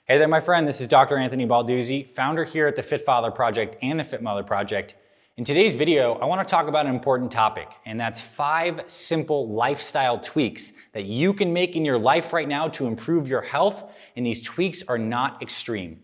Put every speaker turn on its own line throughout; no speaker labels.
Hey there, my friend. This is Dr. Anthony Balduzzi, founder here at the Fit Father Project and the Fit Mother Project. In today's video, I want to talk about an important topic, and that's 5 simple lifestyle tweaks that you can make in your life right now to improve your health, and these tweaks are not extreme.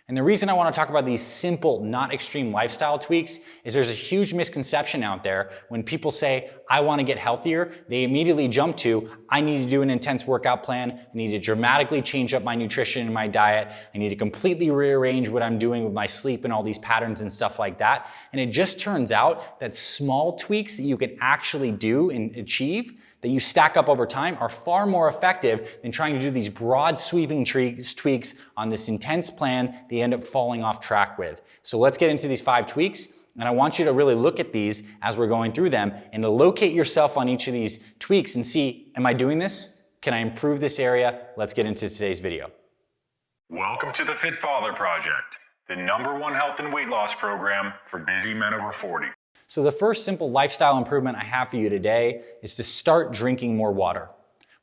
And the reason I want to talk about these simple, not extreme lifestyle tweaks is there's a huge misconception out there when people say, I want to get healthier, they immediately jump to, I need to do an intense workout plan, I need to dramatically change up my nutrition and my diet, I need to completely rearrange what I'm doing with my sleep and all these patterns and stuff like that. And it just turns out that small tweaks that you can actually do and achieve that you stack up over time are far more effective than trying to do these broad sweeping tweaks on this intense plan that you end up falling off track with. So let's get into these 5 tweaks, and I want you to really look at these as we're going through them and to locate yourself on each of these tweaks and see, am I doing this? Can I improve this area? Let's get into today's video.
Welcome to the Fit Father Project, the #1 health and weight loss program for busy men over 40.
So the first simple lifestyle improvement I have for you today is to start drinking more water.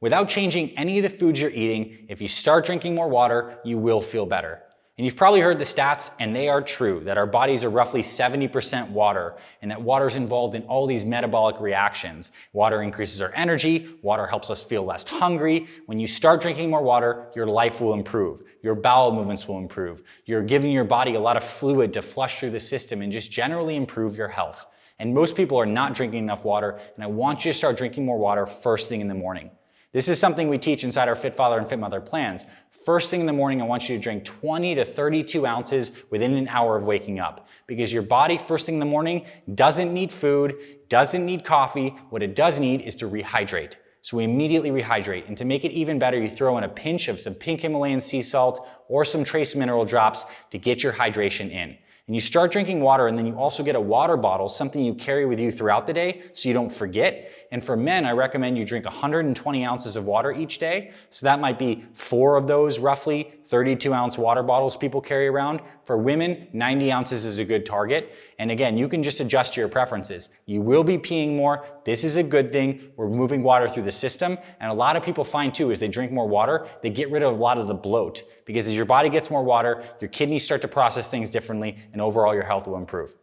Without changing any of the foods you're eating, if you start drinking more water, you will feel better. And you've probably heard the stats, and they are true, that our bodies are roughly 70% water, and that water is involved in all these metabolic reactions. Water increases our energy, water helps us feel less hungry. When you start drinking more water, your life will improve. Your bowel movements will improve. You're giving your body a lot of fluid to flush through the system and just generally improve your health. And most people are not drinking enough water, and I want you to start drinking more water first thing in the morning. This is something we teach inside our Fit Father and Fit Mother plans. First thing in the morning, I want you to drink 20 to 32 ounces within an hour of waking up, because your body first thing in the morning doesn't need food, doesn't need coffee. What it does need is to rehydrate. So we immediately rehydrate, and to make it even better, you throw in a pinch of some pink Himalayan sea salt or some trace mineral drops to get your hydration in. And you start drinking water, and then you also get a water bottle, something you carry with you throughout the day so you don't forget. And for men, I recommend you drink 120 ounces of water each day. So that might be 4 of those roughly 32-ounce water bottles people carry around. For women, 90 ounces is a good target. And again, you can just adjust to your preferences. You will be peeing more. This is a good thing. We're moving water through the system. And a lot of people find too, as they drink more water, they get rid of a lot of the bloat. Because as your body gets more water, your kidneys start to process things differently, and overall your health will improve.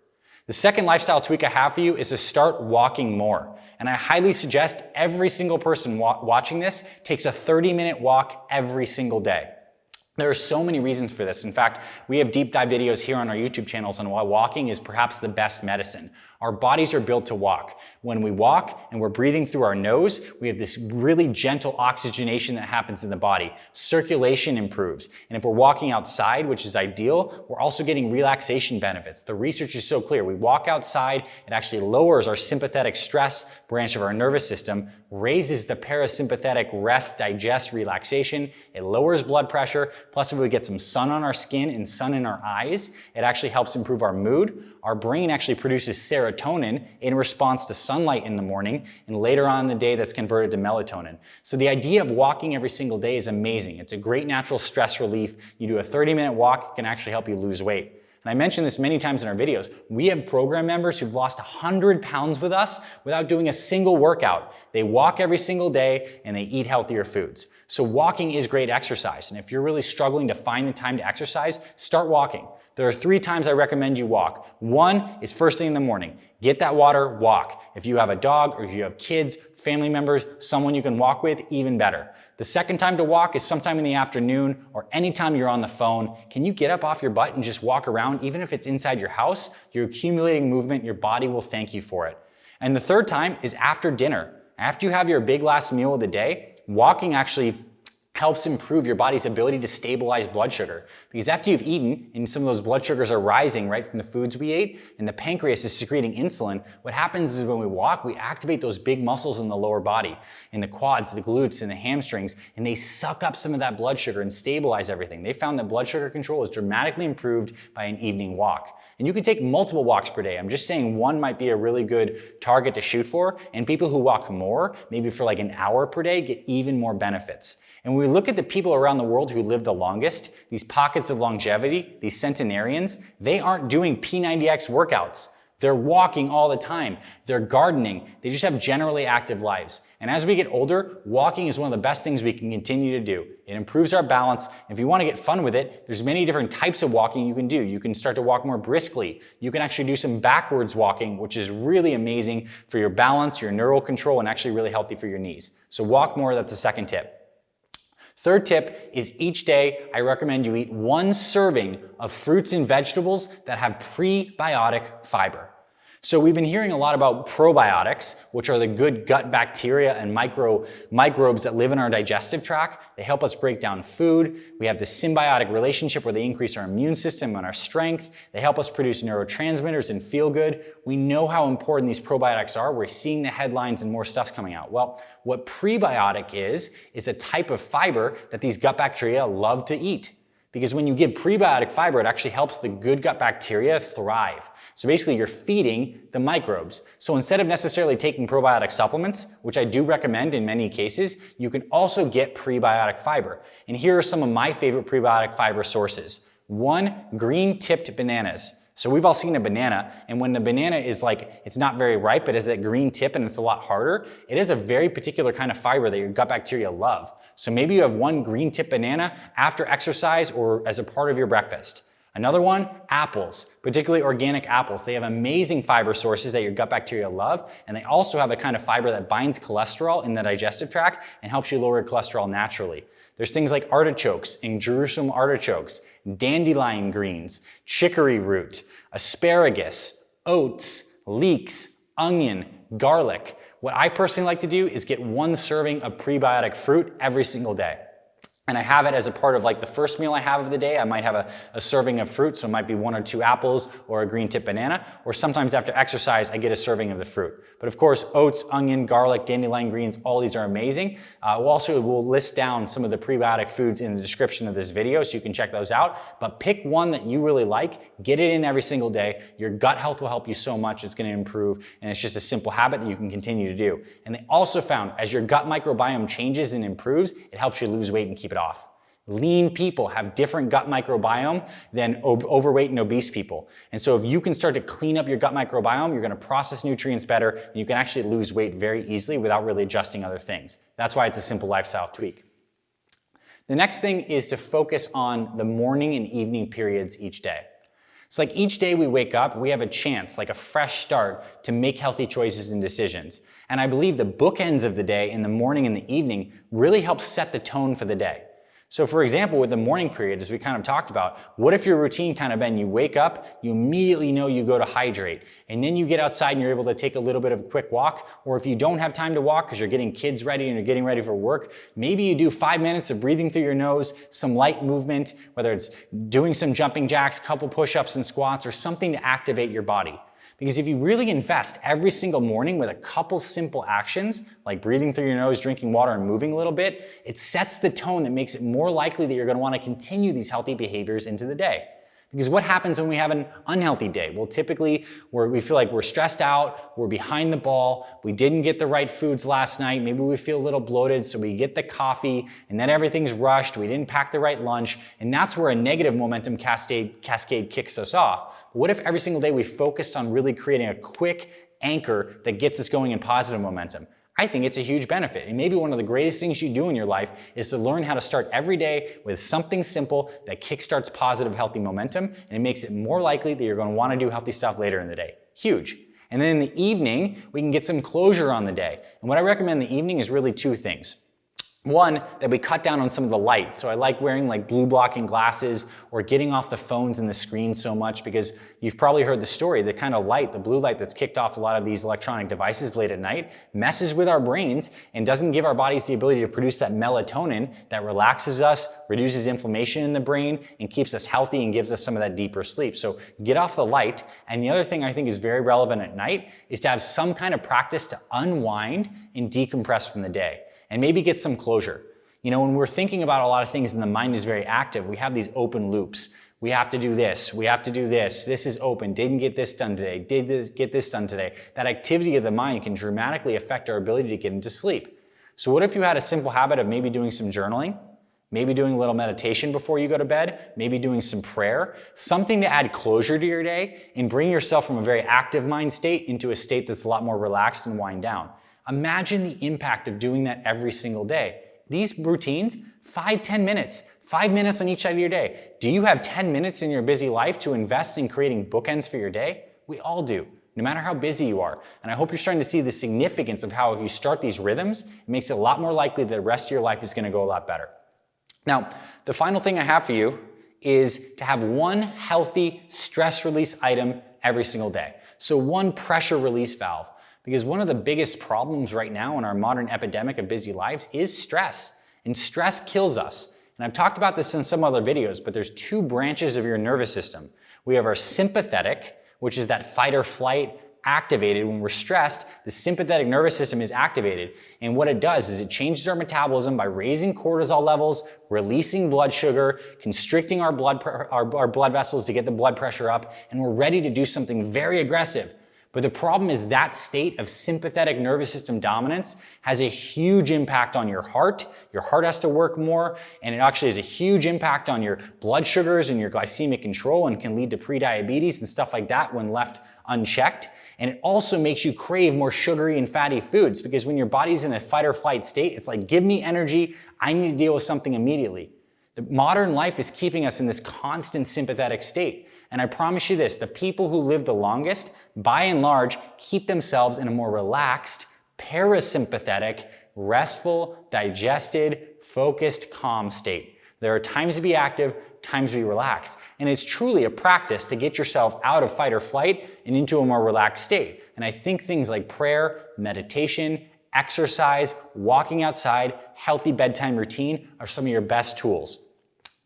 The second lifestyle tweak I have for you is to start walking more. And I highly suggest every single person watching this takes a 30-minute walk every single day. There are so many reasons for this. In fact, we have deep dive videos here on our YouTube channels on why walking is perhaps the best medicine. Our bodies are built to walk. When we walk and we're breathing through our nose, we have this really gentle oxygenation that happens in the body. Circulation improves. And if we're walking outside, which is ideal, we're also getting relaxation benefits. The research is so clear. We walk outside, it actually lowers our sympathetic stress branch of our nervous system, raises the parasympathetic rest, digest, relaxation. It lowers blood pressure. Plus, if we get some sun on our skin and sun in our eyes, it actually helps improve our mood. Our brain actually produces serotonin in response to sunlight in the morning, and later on in the day that's converted to melatonin. So the idea of walking every single day is amazing. It's a great natural stress relief. You do a 30-minute walk, it can actually help you lose weight. And I mentioned this many times in our videos. We have program members who've lost 100 pounds with us without doing a single workout. They walk every single day and they eat healthier foods. So walking is great exercise. And if you're really struggling to find the time to exercise, start walking. There are 3 times I recommend you walk. 1 is first thing in the morning. Get that water, walk. If you have a dog or if you have kids, family members, someone you can walk with, even better. The second time to walk is sometime in the afternoon or anytime you're on the phone. Can you get up off your butt and just walk around? Even if it's inside your house, you're accumulating movement. Your body will thank you for it. And the third time is after dinner. After you have your big last meal of the day, walking actually helps improve your body's ability to stabilize blood sugar. Because after you've eaten, and some of those blood sugars are rising right from the foods we ate, and the pancreas is secreting insulin, what happens is when we walk, we activate those big muscles in the lower body, in the quads, the glutes, and the hamstrings, and they suck up some of that blood sugar and stabilize everything. They found that blood sugar control is dramatically improved by an evening walk. And you can take multiple walks per day. I'm just saying 1 might be a really good target to shoot for, and people who walk more, maybe for like an hour per day, get even more benefits. And when we look at the people around the world who live the longest, these pockets of longevity, these centenarians, they aren't doing P90X workouts. They're walking all the time. They're gardening. They just have generally active lives. And as we get older, walking is one of the best things we can continue to do. It improves our balance. If you want to get fun with it, there's many different types of walking you can do. You can start to walk more briskly. You can actually do some backwards walking, which is really amazing for your balance, your neural control, and actually really healthy for your knees. So walk more, that's the second tip. Third tip is each day I recommend you eat 1 serving of fruits and vegetables that have prebiotic fiber. So we've been hearing a lot about probiotics, which are the good gut bacteria and microbes that live in our digestive tract. They help us break down food. We have this symbiotic relationship where they increase our immune system and our strength. They help us produce neurotransmitters and feel good. We know how important these probiotics are. We're seeing the headlines and more stuff's coming out. Well, what prebiotic is a type of fiber that these gut bacteria love to eat. Because when you give prebiotic fiber, it actually helps the good gut bacteria thrive. So basically, you're feeding the microbes. So instead of necessarily taking probiotic supplements, which I do recommend in many cases, you can also get prebiotic fiber. And here are some of my favorite prebiotic fiber sources. 1, green-tipped bananas. So we've all seen a banana, and when the banana is it's not very ripe, but has that green tip and it's a lot harder, it is a very particular kind of fiber that your gut bacteria love. So maybe you have 1 green tip banana after exercise or as a part of your breakfast. Another one, apples, particularly organic apples. They have amazing fiber sources that your gut bacteria love, and they also have a kind of fiber that binds cholesterol in the digestive tract and helps you lower cholesterol naturally. There's things like artichokes and Jerusalem artichokes, dandelion greens, chicory root, asparagus, oats, leeks, onion, garlic. What I personally like to do is get 1 serving of prebiotic fruit every single day. And I have it as a part of the first meal I have of the day. I might have a serving of fruit, so it might be 1 or 2 apples or a green tip banana, or sometimes after exercise, I get a serving of the fruit. But of course, oats, onion, garlic, dandelion greens, all these are amazing. We'll list down some of the prebiotic foods in the description of this video, so you can check those out. But pick one that you really like, get it in every single day. Your gut health will help you so much, it's gonna improve, and it's just a simple habit that you can continue to do. And they also found, as your gut microbiome changes and improves, it helps you lose weight and keep it off. Lean people have different gut microbiome than overweight and obese people. And so if you can start to clean up your gut microbiome, you're gonna process nutrients better, and you can actually lose weight very easily without really adjusting other things. That's why it's a simple lifestyle tweak. The next thing is to focus on the morning and evening periods each day. It's each day we wake up, we have a chance, a fresh start to make healthy choices and decisions. And I believe the bookends of the day in the morning and the evening really help set the tone for the day. So for example, with the morning period, as we kind of talked about, what if your routine kind of been you wake up, you immediately know you go to hydrate, and then you get outside and you're able to take a little bit of a quick walk, or if you don't have time to walk because you're getting kids ready and you're getting ready for work, maybe you do 5 minutes of breathing through your nose, some light movement, whether it's doing some jumping jacks, couple push-ups and squats, or something to activate your body. Because if you really invest every single morning with a couple simple actions, like breathing through your nose, drinking water, and moving a little bit, it sets the tone that makes it more likely that you're going to want to continue these healthy behaviors into the day. Because what happens when we have an unhealthy day? Well, typically we feel like we're stressed out, we're behind the ball, we didn't get the right foods last night, maybe we feel a little bloated, so we get the coffee, and then everything's rushed, we didn't pack the right lunch, and that's where a negative momentum cascade kicks us off. But what if every single day we focused on really creating a quick anchor that gets us going in positive momentum? I think it's a huge benefit. And maybe one of the greatest things you do in your life is to learn how to start every day with something simple that kickstarts positive, healthy momentum, and it makes it more likely that you're going to want to do healthy stuff later in the day. Huge. And then in the evening, we can get some closure on the day. And what I recommend in the evening is really 2 things. One, that we cut down on some of the light. So I like wearing blue blocking glasses or getting off the phones and the screen so much, because you've probably heard the story, the kind of light, the blue light that's kicked off a lot of these electronic devices late at night messes with our brains and doesn't give our bodies the ability to produce that melatonin that relaxes us, reduces inflammation in the brain, and keeps us healthy and gives us some of that deeper sleep. So get off the light. And the other thing I think is very relevant at night is to have some kind of practice to unwind and decompress from the day. And maybe get some closure. You know, when we're thinking about a lot of things and the mind is very active, we have these open loops. We have to do this, we have to do this, this is open, didn't get this done today, get this done today. That activity of the mind can dramatically affect our ability to get into sleep. So what if you had a simple habit of maybe doing some journaling, Maybe doing a little meditation before you go to bed, maybe doing some prayer, something to add closure to your day and bring yourself from a very active mind state into a state that's a lot more relaxed and wind down. Imagine the impact of doing that every single day. These routines, 5-10 minutes, 5 minutes on each side of your day. Do you have 10 minutes in your busy life to invest in creating bookends for your day? We all do, no matter how busy you are. And I hope you're starting to see the significance of how if you start these rhythms, it makes it a lot more likely that the rest of your life is going to go a lot better. Now, the final thing I have for you is to have one healthy stress release item every single day. So one pressure release valve, because one of the biggest problems right now in our modern epidemic of busy lives is stress, and stress kills us. And I've talked about this in some other videos, but there's two branches of your nervous system. We have our sympathetic, which is that fight or flight activated when we're stressed. The sympathetic nervous system is activated, and what it does is it changes our metabolism by raising cortisol levels, releasing blood sugar, constricting our blood vessels to get the blood pressure up, and we're ready to do something very aggressive. But the problem is that state of sympathetic nervous system dominance has a huge impact on your heart. Your heart has to work more, and it actually has a huge impact on your blood sugars and your glycemic control and can lead to prediabetes and stuff like that when left unchecked. And it also makes you crave more sugary and fatty foods, because when your body's in a fight or flight state, it's like, give me energy, I need to deal with something immediately. The modern life is keeping us in this constant sympathetic state. And I promise you this, the people who live the longest, by and large, keep themselves in a more relaxed, parasympathetic, restful, digested, focused, calm state. There are times to be active, times to be relaxed. And it's truly a practice to get yourself out of fight or flight and into a more relaxed state. And I think things like prayer, meditation, exercise, walking outside, healthy bedtime routine are some of your best tools.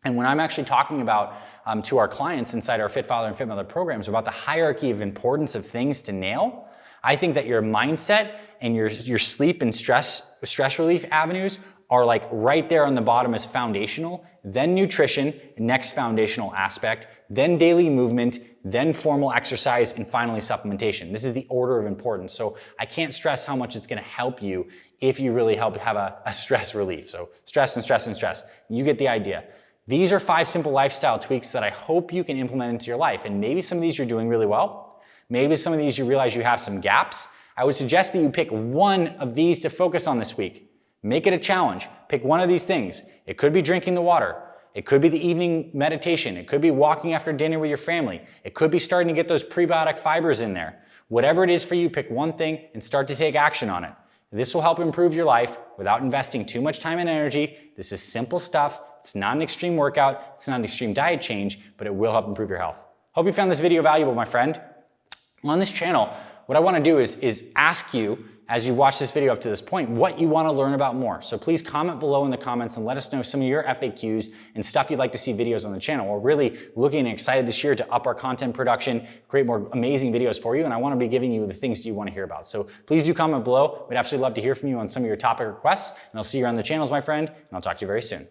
And when I'm actually talking about to our clients inside our Fit Father and Fit Mother programs about the hierarchy of importance of things to nail, I think that your mindset and your sleep and stress relief avenues are like right there on the bottom as foundational, then nutrition, next foundational aspect, then daily movement, then formal exercise, and finally supplementation. This is the order of importance. So I can't stress how much it's going to help you if you really help have a stress relief. So stress and stress and stress. You get the idea. These are 5 simple lifestyle tweaks that I hope you can implement into your life. And maybe some of these you're doing really well. Maybe some of these you realize you have some gaps. I would suggest that you pick one of these to focus on this week. Make it a challenge. Pick one of these things. It could be drinking the water. It could be the evening meditation. It could be walking after dinner with your family. It could be starting to get those prebiotic fibers in there. Whatever it is for you, pick one thing and start to take action on it. This will help improve your life without investing too much time and energy. This is simple stuff. It's not an extreme workout. It's not an extreme diet change, but it will help improve your health. Hope you found this video valuable, my friend. On this channel, what I want to do is ask you, as you've watched this video up to this point, what you want to learn about more. So please comment below in the comments and let us know some of your FAQs and stuff you'd like to see videos on the channel. We're really looking and excited this year to up our content production, create more amazing videos for you, and I want to be giving you the things you want to hear about. So please do comment below. We'd absolutely love to hear from you on some of your topic requests, and I'll see you around the channels, my friend, and I'll talk to you very soon.